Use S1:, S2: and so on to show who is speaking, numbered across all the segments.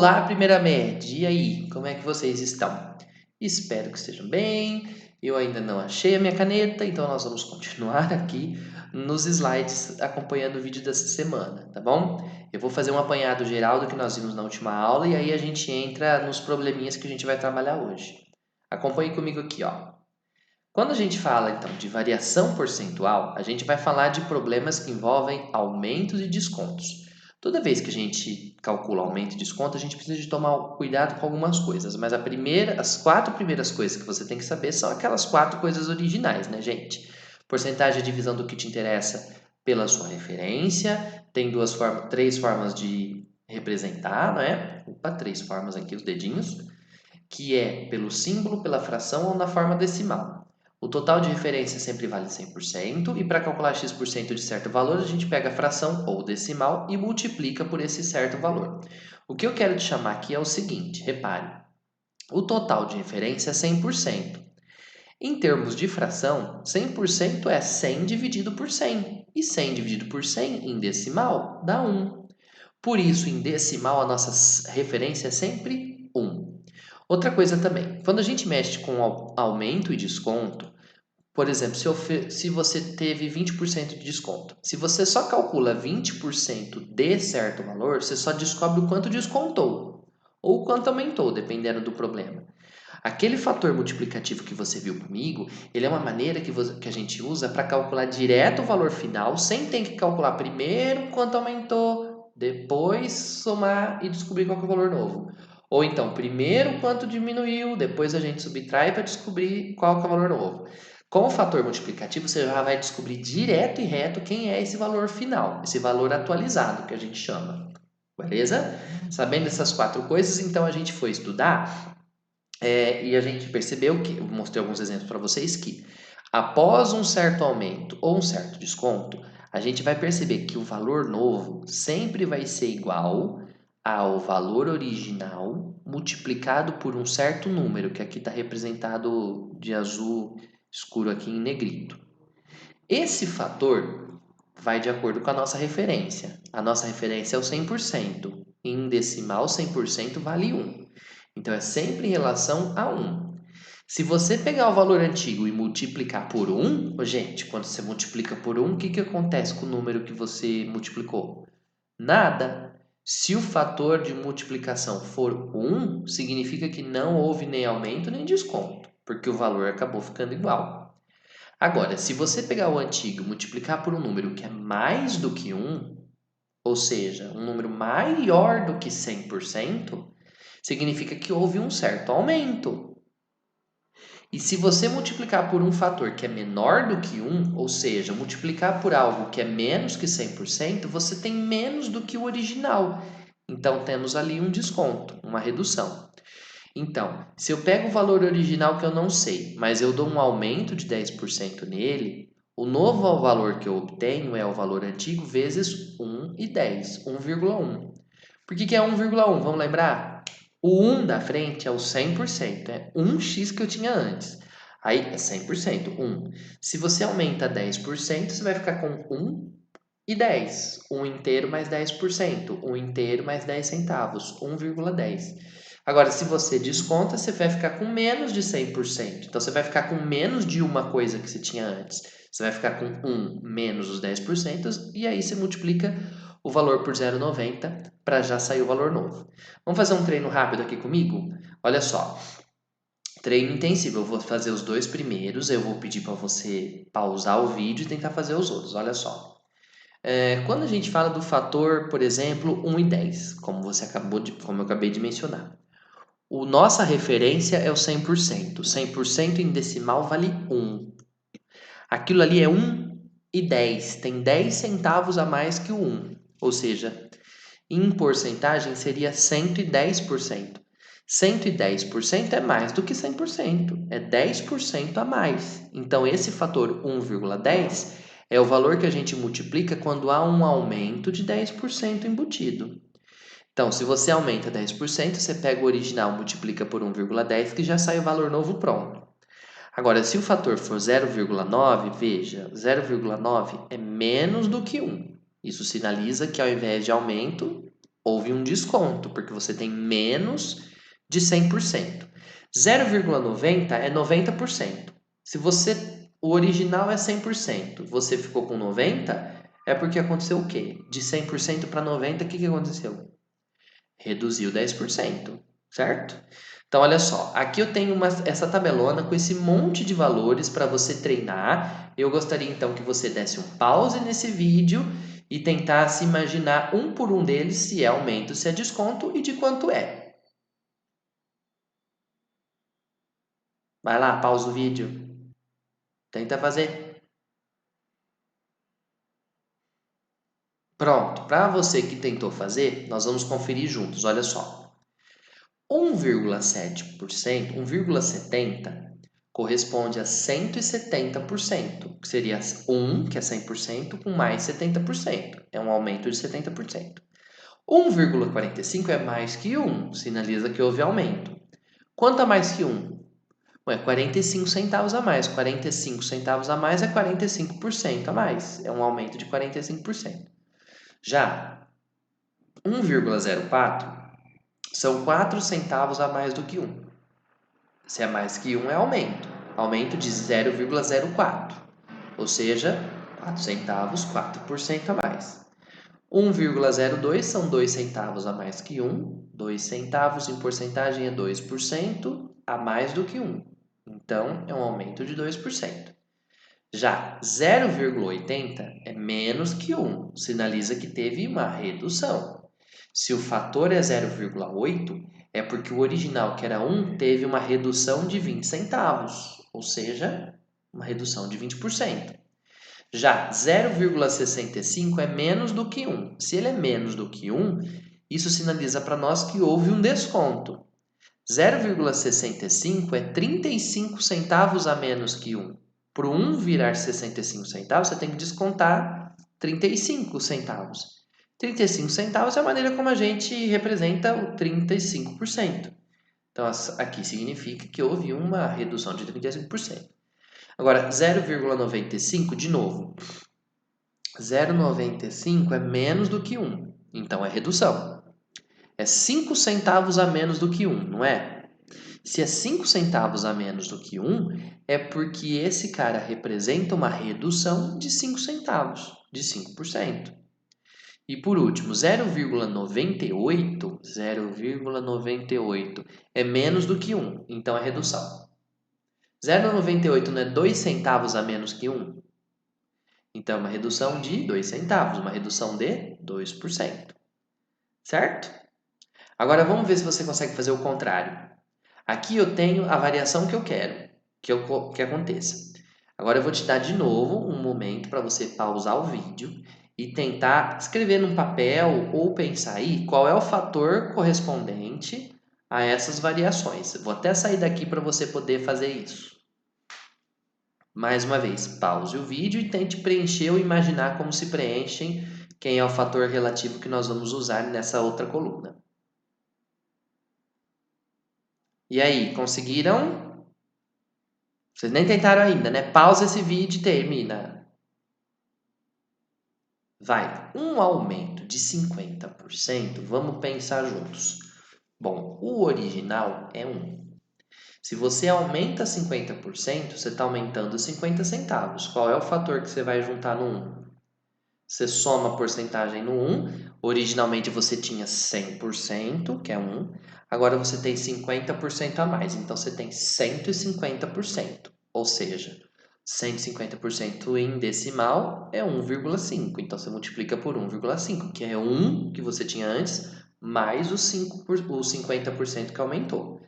S1: Olá, primeira média! E aí, como é que vocês estão? Espero que estejam bem. Eu ainda não achei a minha caneta, então nós vamos continuar aqui nos slides acompanhando o vídeo dessa semana, tá bom? Eu vou fazer um apanhado geral do que nós vimos na última aula e aí a gente entra nos probleminhas que a gente vai trabalhar hoje. Acompanhe comigo aqui, ó. Quando a gente fala então de variação percentual, a gente vai falar de problemas que envolvem aumentos e descontos. Toda vez que a gente calcula aumento e desconto, a gente precisa de tomar cuidado com algumas coisas, mas as 4 primeiras coisas que você tem que saber são aquelas 4 coisas originais, né, gente? Porcentagem é a divisão do que te interessa pela sua referência, tem 3 formas de representar, não é? Opa, 3 formas aqui, os dedinhos, que é pelo símbolo, pela fração ou na forma decimal. O total de referência sempre vale 100% e para calcular x% de certo valor, a gente pega a fração ou decimal e multiplica por esse certo valor. O que eu quero te chamar aqui é o seguinte, repare, o total de referência é 100%. Em termos de fração, 100% é 100 dividido por 100 e 100 dividido por 100 em decimal dá 1. Por isso, em decimal, a nossa referência é sempre 1. Outra coisa também, quando a gente mexe com aumento e desconto, por exemplo, se você teve 20% de desconto, se você só calcula 20% de certo valor, você só descobre o quanto descontou ou o quanto aumentou, dependendo do problema. Aquele fator multiplicativo que você viu comigo, ele é uma maneira que a gente usa para calcular direto o valor final, sem ter que calcular primeiro quanto aumentou, depois somar e descobrir qual que é o valor novo. Ou então, primeiro quanto diminuiu, depois a gente subtrai para descobrir qual que é o valor novo. Com o fator multiplicativo, você já vai descobrir direto e reto quem é esse valor final, esse valor atualizado que a gente chama. Beleza? Sabendo essas 4 coisas, então a gente foi estudar e a gente percebeu que, eu mostrei alguns exemplos para vocês, que após um certo aumento ou um certo desconto, a gente vai perceber que o valor novo sempre vai ser igual ao valor original multiplicado por um certo número, que aqui está representado de azul escuro aqui em negrito. Esse fator vai de acordo com a nossa referência. A nossa referência é o 100%. Em decimal, 100% vale 1. Então, é sempre em relação a 1. Se você pegar o valor antigo e multiplicar por 1, gente, quando você multiplica por 1, o que acontece com o número que você multiplicou? Nada. Se o fator de multiplicação for 1, significa que não houve nem aumento nem desconto, porque o valor acabou ficando igual. Agora, se você pegar o antigo e multiplicar por um número que é mais do que 1, ou seja, um número maior do que 100%, significa que houve um certo aumento. E se você multiplicar por um fator que é menor do que 1, ou seja, multiplicar por algo que é menos que 100%, você tem menos do que o original. Então, temos ali um desconto, uma redução. Então, se eu pego o valor original que eu não sei, mas eu dou um aumento de 10% nele, o novo valor que eu obtenho é o valor antigo vezes 1 e 10, 1,1. Por que é 1,1? Vamos lembrar? O 1 da frente é o 100%, é 1x que eu tinha antes. Aí é 100%, 1. Se você aumenta 10%, você vai ficar com 1 e 10. 1 inteiro mais 10%. 1 inteiro mais 10 centavos. 1,10. Agora, se você desconta, você vai ficar com menos de 100%. Então, você vai ficar com menos de uma coisa que você tinha antes. Você vai ficar com 1 menos os 10%. E aí, você multiplica o valor por 0,90 para já sair o valor novo. Vamos fazer um treino rápido aqui comigo? Olha só. Treino intensivo. Eu vou fazer os 2 primeiros. Eu vou pedir para você pausar o vídeo e tentar fazer os outros. Olha só. Quando a gente fala do fator, por exemplo, 1 e 10, como eu acabei de mencionar, nossa referência é o 100%. 100% em decimal vale 1. Aquilo ali é 1 e 10, tem 10 centavos a mais que o 1. Ou seja, em porcentagem seria 110%. 110% é mais do que 100%, é 10% a mais. Então, esse fator 1,10 é o valor que a gente multiplica quando há um aumento de 10% embutido. Então, se você aumenta 10%, você pega o original, multiplica por 1,10, que já sai o valor novo pronto. Agora, se o fator for 0,9, veja, 0,9 é menos do que 1. Isso sinaliza que ao invés de aumento, Houve um desconto, porque você tem menos de 100%. 0,90 é 90%. Se o original é 100%, você ficou com 90, é porque aconteceu o quê? De 100% para 90, o que aconteceu? Reduziu 10%, certo? Então, olha só, aqui eu tenho essa tabelona com esse monte de valores para você treinar. Eu gostaria então que você desse um pause nesse vídeo e tentasse imaginar um por um deles se é aumento, se é desconto e de quanto é. Vai lá, pausa o vídeo. Tenta fazer. Pronto, para você que tentou fazer, nós vamos conferir juntos, olha só. 1,7%, 1,70% corresponde a 170%, que seria 1, que é 100%, com mais 70%. É um aumento de 70%. 1,45 é mais que 1, sinaliza que houve aumento. Quanto a mais que 1? Ué, 45 centavos a mais. 45 centavos a mais é 45% a mais. É um aumento de 45%. Já 1,04 são 4 centavos a mais do que 1. Se é mais que 1 é aumento. Aumento de 0,04. Ou seja, 4 centavos, 4% a mais. 1,02 são 2 centavos a mais que 1. 2 centavos em porcentagem é 2% a mais do que 1. Então, é um aumento de 2%. Já 0,80 é menos que 1, sinaliza que teve uma redução. Se o fator é 0,8, é porque o original, que era 1, teve uma redução de 20 centavos, ou seja, uma redução de 20%. Já 0,65 é menos do que 1. Se ele é menos do que 1, isso sinaliza para nós que houve um desconto. 0,65 é 35 centavos a menos que 1. Para o 1 virar 65 centavos, você tem que descontar 35 centavos. 35 centavos é a maneira como a gente representa o 35%. Então, aqui significa que houve uma redução de 35%. Agora, 0,95, de novo. 0,95 é menos do que 1. Então, é redução. É 5 centavos a menos do que 1, não é? Se é 5 centavos a menos do que 1, é porque esse cara representa uma redução de 5 centavos, de 5%. E por último, 0,98 é menos do que 1, então é redução. 0,98 não é 2 centavos a menos que 1? Então é uma redução de 2 centavos, uma redução de 2%. Certo? Agora vamos ver se você consegue fazer o contrário. Aqui eu tenho a variação que eu quero que aconteça. Agora eu vou te dar de novo um momento para você pausar o vídeo e tentar escrever num papel ou pensar aí qual é o fator correspondente a essas variações. Vou até sair daqui para você poder fazer isso. Mais uma vez, pause o vídeo e tente preencher ou imaginar como se preenchem quem é o fator relativo que nós vamos usar nessa outra coluna. E aí, conseguiram? Vocês nem tentaram ainda, né? Pausa esse vídeo e termina. Vai, um aumento de 50%, vamos pensar juntos. Bom, o original é 1. Se você aumenta 50%, você está aumentando 50 centavos. Qual é o fator que você vai juntar no 1? Você soma a porcentagem no 1. Originalmente você tinha 100%, que é 1. Agora você tem 50% a mais. Então você tem 150%. Ou seja, 150% em decimal é 1,5. Então você multiplica por 1,5, que é 1 que você tinha antes, mais os 50% que aumentou.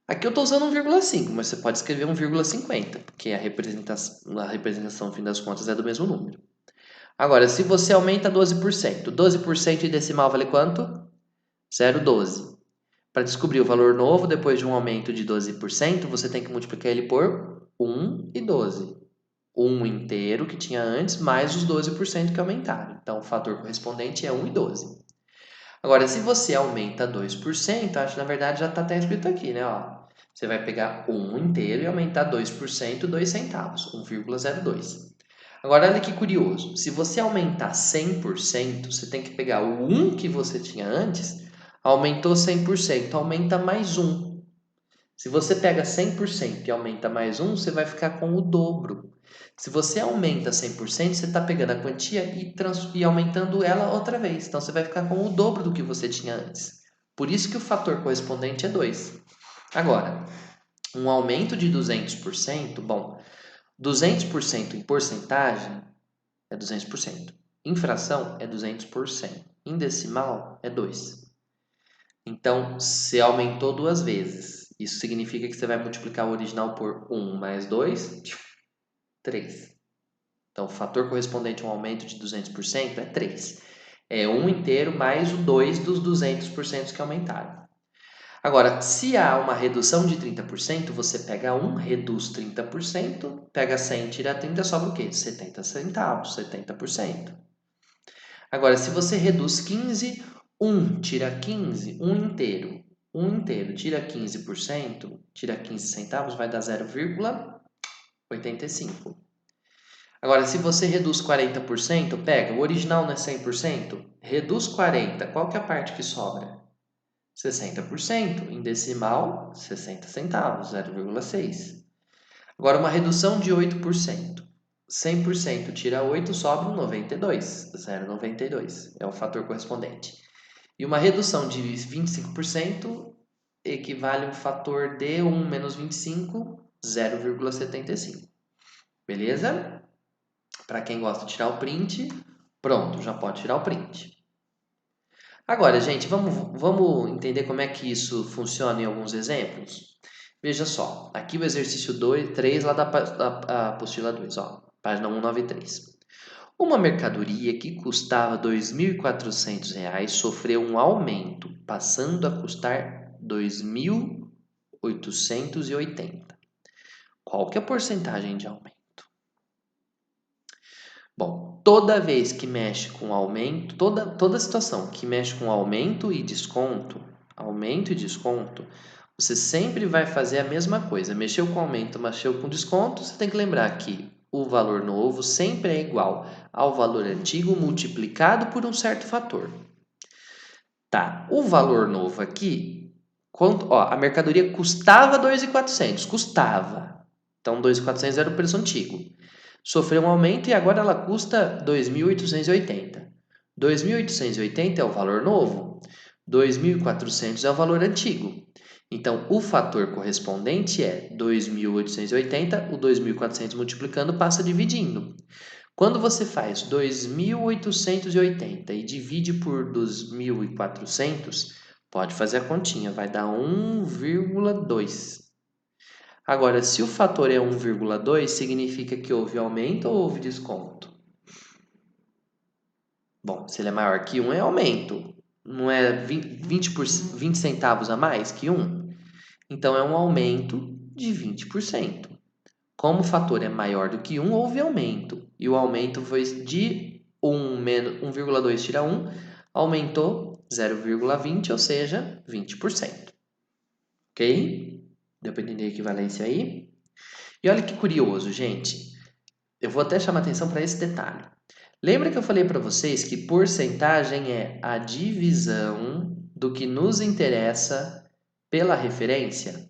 S1: Aqui eu estou usando 1,5, mas você pode escrever 1,50, porque a representação, no fim das contas, é do mesmo número. Agora, se você aumenta 12%, 12% em decimal vale quanto? 0,12. Para descobrir o valor novo, depois de um aumento de 12%, você tem que multiplicar ele por 1 e 12. 1 inteiro que tinha antes, mais os 12% que aumentaram. Então, o fator correspondente é 1 e 12. Agora, se você aumenta 2%, acho que na verdade já está até escrito aqui, né? Ó, você vai pegar 1 inteiro e aumentar 2%, 2 centavos, 1,02. Agora, olha que curioso. Se você aumentar 100%, você tem que pegar o 1 que você tinha antes, aumentou 100%, aumenta mais 1. Se você pega 100% e aumenta mais 1, você vai ficar com o dobro. Se você aumenta 100%, você está pegando a quantia e aumentando ela outra vez. Então, você vai ficar com o dobro do que você tinha antes. Por isso que o fator correspondente é 2. Agora, um aumento de 200%, bom, 200% em porcentagem é 200%. Em fração é 200%. Em decimal é 2. Então, você aumentou duas vezes. Isso significa que você vai multiplicar o original por 1 mais 2, 3. Então, o fator correspondente a um aumento de 200% é 3. É 1 inteiro mais o 2 dos 200% que aumentaram. Agora, se há uma redução de 30%, você pega 1, reduz 30%, pega 100, tira 30, sobra o quê? 70 centavos, 70%. Agora, se você reduz 15, 1 tira 15, 1 inteiro. 1 inteiro tira 15%, tira 15 centavos, vai dar 0,85. Agora, se você reduz 40%, pega, o original não é 100%, reduz 40, qual que é a parte que sobra? 60%, em decimal, 60 centavos, 0,6. Agora, uma redução de 8%. 100% tira 8, sobra um 92, 0,92 é o fator correspondente. E uma redução de 25% equivale a um fator de 1 menos 25, 0,75. Beleza? Para quem gosta de tirar o print, pronto, já pode tirar o print. Agora, gente, vamos entender como é que isso funciona em alguns exemplos? Veja só, aqui o exercício 3 lá da apostila 2, ó, página 193. Uma mercadoria que custava R$ 2.400 sofreu um aumento, passando a custar R$ 2.880. Qual que é a porcentagem de aumento? Bom, toda vez que mexe com aumento, toda situação que mexe com aumento e desconto, você sempre vai fazer a mesma coisa. Mexeu com aumento, mexeu com desconto, você tem que lembrar que o valor novo sempre é igual ao valor antigo multiplicado por um certo fator. Tá, o valor novo aqui, a mercadoria custava 2.400, custava. Então, 2.400 era o preço antigo. Sofreu um aumento e agora ela custa 2.880. 2.880 é o valor novo, 2.400 é o valor antigo. Então, o fator correspondente é 2.880, o 2.400 multiplicando passa dividindo. Quando você faz 2.880 e divide por 2.400, pode fazer a continha, vai dar 1,2. Agora, se o fator é 1,2, significa que houve aumento ou houve desconto? Bom, se ele é maior que 1 é aumento. Não é 20 centavos a mais que 1? Então, é um aumento de 20%. Como o fator é maior do que 1, houve aumento. E o aumento foi de 1,2 tira 1, aumentou 0,20, ou seja, 20%. Ok? Deu para entender a equivalência aí? E olha que curioso, gente. Eu vou até chamar atenção para esse detalhe. Lembra que eu falei para vocês que porcentagem é a divisão do que nos interessa pela referência?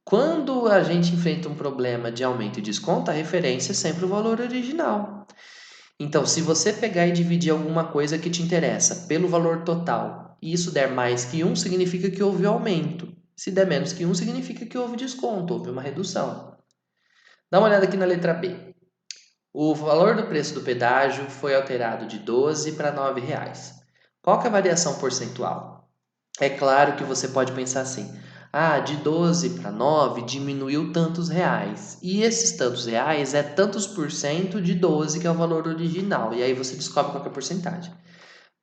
S1: Quando a gente enfrenta um problema de aumento e desconto, a referência é sempre o valor original. Então, se você pegar e dividir alguma coisa que te interessa pelo valor total, e isso der mais que 1, significa que houve aumento. Se der menos que 1, significa que houve desconto, houve uma redução. Dá uma olhada aqui na letra B. O valor do preço do pedágio foi alterado de 12 para 9 reais. Qual que é a variação percentual? É claro que você pode pensar assim, de 12 para 9 diminuiu tantos reais. E esses tantos reais é tantos por cento de 12, que é o valor original. E aí você descobre qual que é a porcentagem.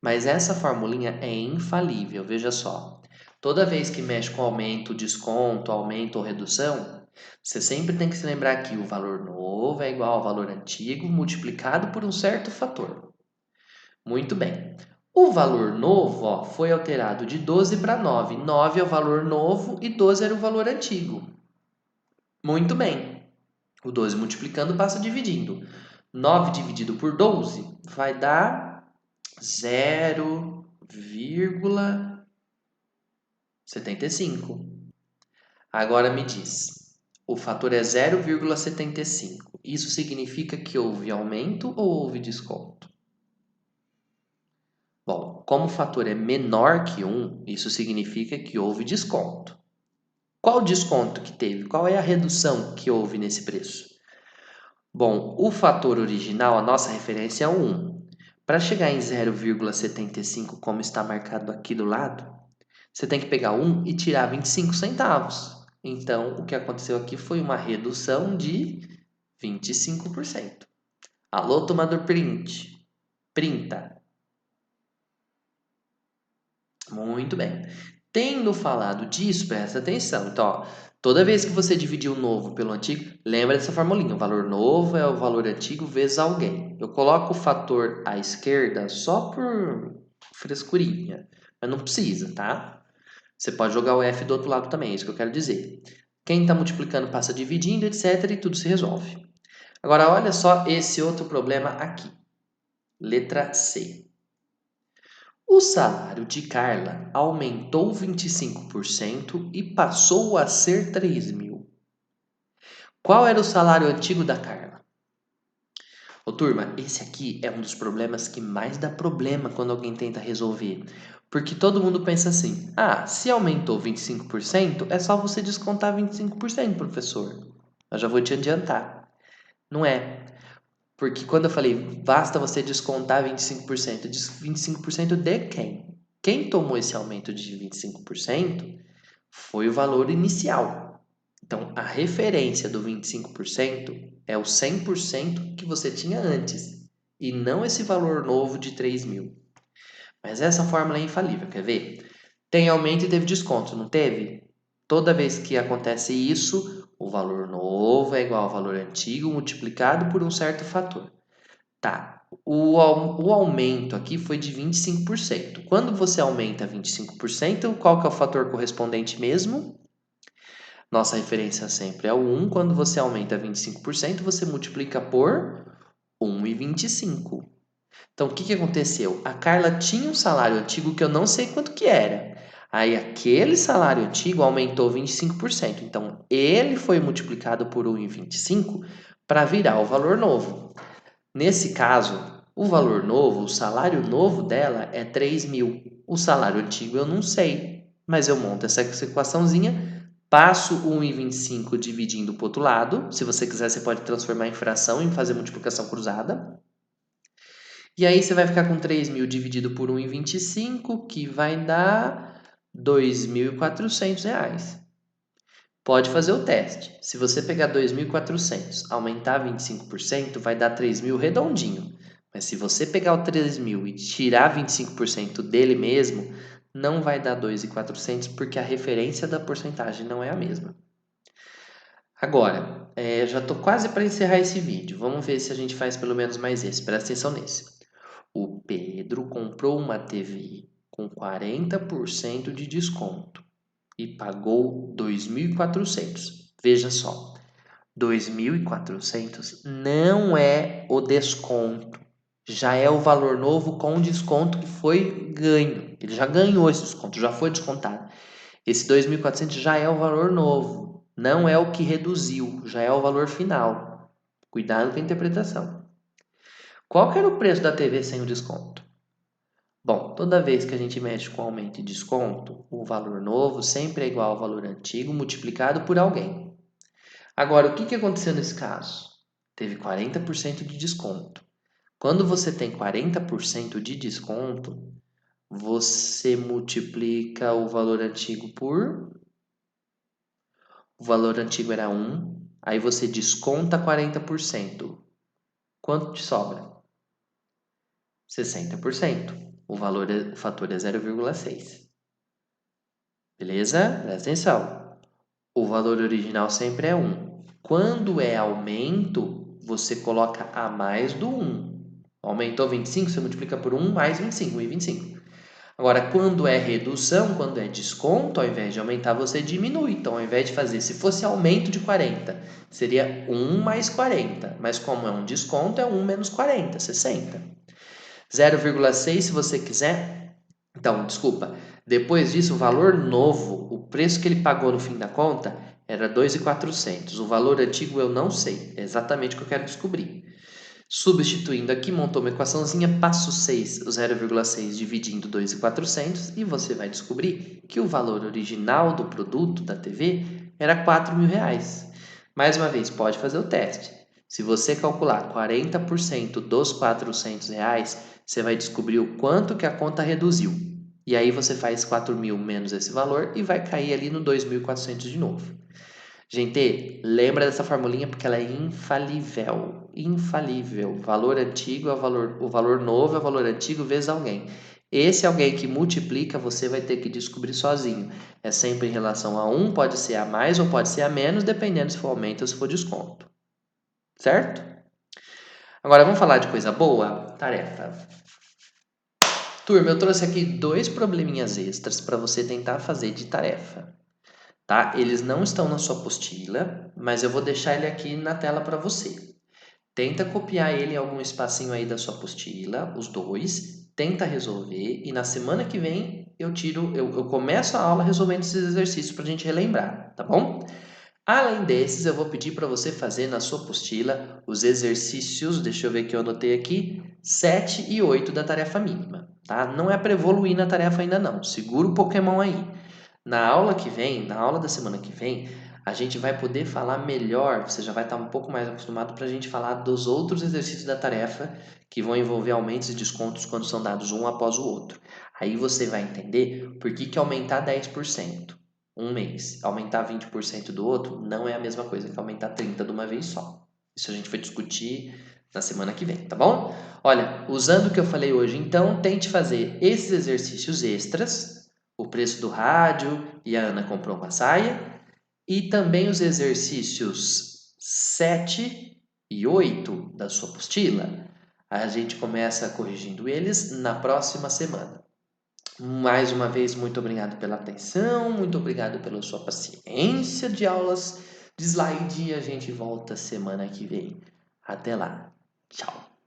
S1: Mas essa formulinha é infalível, veja só. Toda vez que mexe com aumento, desconto, aumento ou redução, você sempre tem que se lembrar que o valor novo é igual ao valor antigo multiplicado por um certo fator. Muito bem. O valor novo foi alterado de 12 para 9. 9 é o valor novo e 12 era o valor antigo. Muito bem. O 12 multiplicando passa dividindo. 9 dividido por 12 vai dar 0,75. Agora me diz, o fator é 0,75. Isso significa que houve aumento ou houve desconto? Bom, como o fator é menor que 1, isso significa que houve desconto. Qual desconto que teve? Qual é a redução que houve nesse preço? Bom, o fator original, a nossa referência é o 1. Para chegar em 0,75, como está marcado aqui do lado, você tem que pegar 1 e tirar 25 centavos. Então, o que aconteceu aqui foi uma redução de 25%. Alô, tomador print. Printa. Muito bem. Tendo falado disso, presta atenção. Então, ó, toda vez que você dividir o novo pelo antigo, lembra dessa formulinha. O valor novo é o valor antigo vezes alguém. Eu coloco o fator à esquerda só por frescurinha, mas não precisa, tá? Você pode jogar o F do outro lado também, é isso que eu quero dizer. Quem está multiplicando passa dividindo, etc. E tudo se resolve. Agora, olha só esse outro problema aqui. Letra C. O salário de Carla aumentou 25% e passou a ser 3.000. Qual era o salário antigo da Carla? Ô, turma, esse aqui é um dos problemas que mais dá problema quando alguém tenta resolver. Porque todo mundo pensa assim: ah, se aumentou 25%, é só você descontar 25%, professor. Eu já vou te adiantar. Não é. Porque quando eu falei basta você descontar 25%, 25% de quem? Quem tomou esse aumento de 25% foi o valor inicial. Então, a referência do 25% é o 100% que você tinha antes, e não esse valor novo de 3.000. Mas essa fórmula é infalível, quer ver? Tem aumento e teve desconto, não teve? Toda vez que acontece isso, o valor novo é igual ao valor antigo multiplicado por um certo fator. Tá, o aumento aqui foi de 25%. Quando você aumenta 25%, qual que é o fator correspondente mesmo? Nossa referência sempre é o 1. Quando você aumenta 25%, você multiplica por 1,25. Então, o que que aconteceu? A Carla tinha um salário antigo que eu não sei quanto que era. Aí, aquele salário antigo aumentou 25%. Então, ele foi multiplicado por 1,25 para virar o valor novo. Nesse caso, o valor novo, o salário novo dela é 3.000. O salário antigo eu não sei, mas eu monto essa equaçãozinha, passo 1,25 dividindo para o outro lado. Se você quiser, você pode transformar em fração e fazer multiplicação cruzada. E aí você vai ficar com 3.000 dividido por 1,25, que vai dar R$ 2.400. Pode fazer o teste. Se você pegar 2.400, aumentar 25%, vai dar 3.000 redondinho. Mas se você pegar o 3.000 e tirar 25% dele mesmo, não vai dar 2.400 porque a referência da porcentagem não é a mesma. Agora, já estou quase para encerrar esse vídeo. Vamos ver se a gente faz pelo menos mais esse. Presta atenção nesse. O Pedro comprou uma TV com 40% de desconto e pagou 2.400. Veja só, 2.400 não é o desconto, já é o valor novo com o desconto que foi ganho. Ele já ganhou esse desconto, já foi descontado. Esse 2.400 já é o valor novo, não é o que reduziu, já é o valor final. Cuidado com a interpretação. Qual que era o preço da TV sem o desconto? Bom, toda vez que a gente mexe com aumento e desconto, o valor novo sempre é igual ao valor antigo multiplicado por alguém. Agora, o que aconteceu nesse caso? Teve 40% de desconto. Quando você tem 40% de desconto, você multiplica o valor antigo por... O valor antigo era 1, aí você desconta 40%. Quanto te sobra? 60%. O fator é 0,6. Beleza? Presta atenção. O valor original sempre é 1. Quando é aumento, você coloca a mais do 1. Aumentou 25, você multiplica por 1 mais 25, 1,25. Agora, quando é redução, quando é desconto, ao invés de aumentar, você diminui. Então, ao invés de fazer, se fosse aumento de 40, seria 1 mais 40. Mas como é um desconto, é 1 menos 40, 60. 0,6 se você quiser. Então, desculpa. Depois disso, o valor novo, o preço que ele pagou no fim da conta, era 2.400. O valor antigo eu não sei. É exatamente o que eu quero descobrir. Substituindo aqui, montou uma equaçãozinha, passo 6, o 0,6 dividindo 2.400 e você vai descobrir que o valor original do produto da TV era R$ 4.000. Mais uma vez, pode fazer o teste. Se você calcular 40% dos R$ 400, você vai descobrir o quanto que a conta reduziu. E aí você faz 4.000 menos esse valor e vai cair ali no 2.400 de novo. Gente, lembra dessa formulinha porque ela é infalível. Infalível. Valor antigo é o valor novo é o valor antigo vezes alguém. Esse alguém que multiplica, você vai ter que descobrir sozinho. É sempre em relação a um, pode ser a mais ou pode ser a menos, dependendo se for aumento ou se for desconto. Certo? Agora vamos falar de coisa boa? Tarefa. Turma, eu trouxe aqui 2 probleminhas extras para você tentar fazer de tarefa. Tá? Eles não estão na sua apostila, mas eu vou deixar ele aqui na tela para você. Tenta copiar ele em algum espacinho aí da sua apostila, os 2, tenta resolver e na semana que vem eu começo a aula resolvendo esses exercícios para a gente relembrar, tá bom? Além desses, eu vou pedir para você fazer na sua apostila os exercícios, deixa eu ver que eu anotei aqui, 7 e 8 da tarefa mínima, tá? Não é para evoluir na tarefa ainda não, segura o Pokémon aí. Na aula que vem, na aula da semana que vem, a gente vai poder falar melhor, você já vai estar um pouco mais acostumado para a gente falar dos outros exercícios da tarefa que vão envolver aumentos e descontos quando são dados um após o outro. Aí você vai entender por que aumentar 10% um mês, aumentar 20% do outro, não é a mesma coisa que aumentar 30% de uma vez só. Isso a gente vai discutir na semana que vem, tá bom? Olha, usando o que eu falei hoje, então, tente fazer esses exercícios extras, o preço do rádio e a Ana comprou uma saia, e também os exercícios 7 e 8 da sua apostila. A gente começa corrigindo eles na próxima semana. Mais uma vez, muito obrigado pela atenção, muito obrigado pela sua paciência de aulas de slide e a gente volta semana que vem. Até lá. Tchau.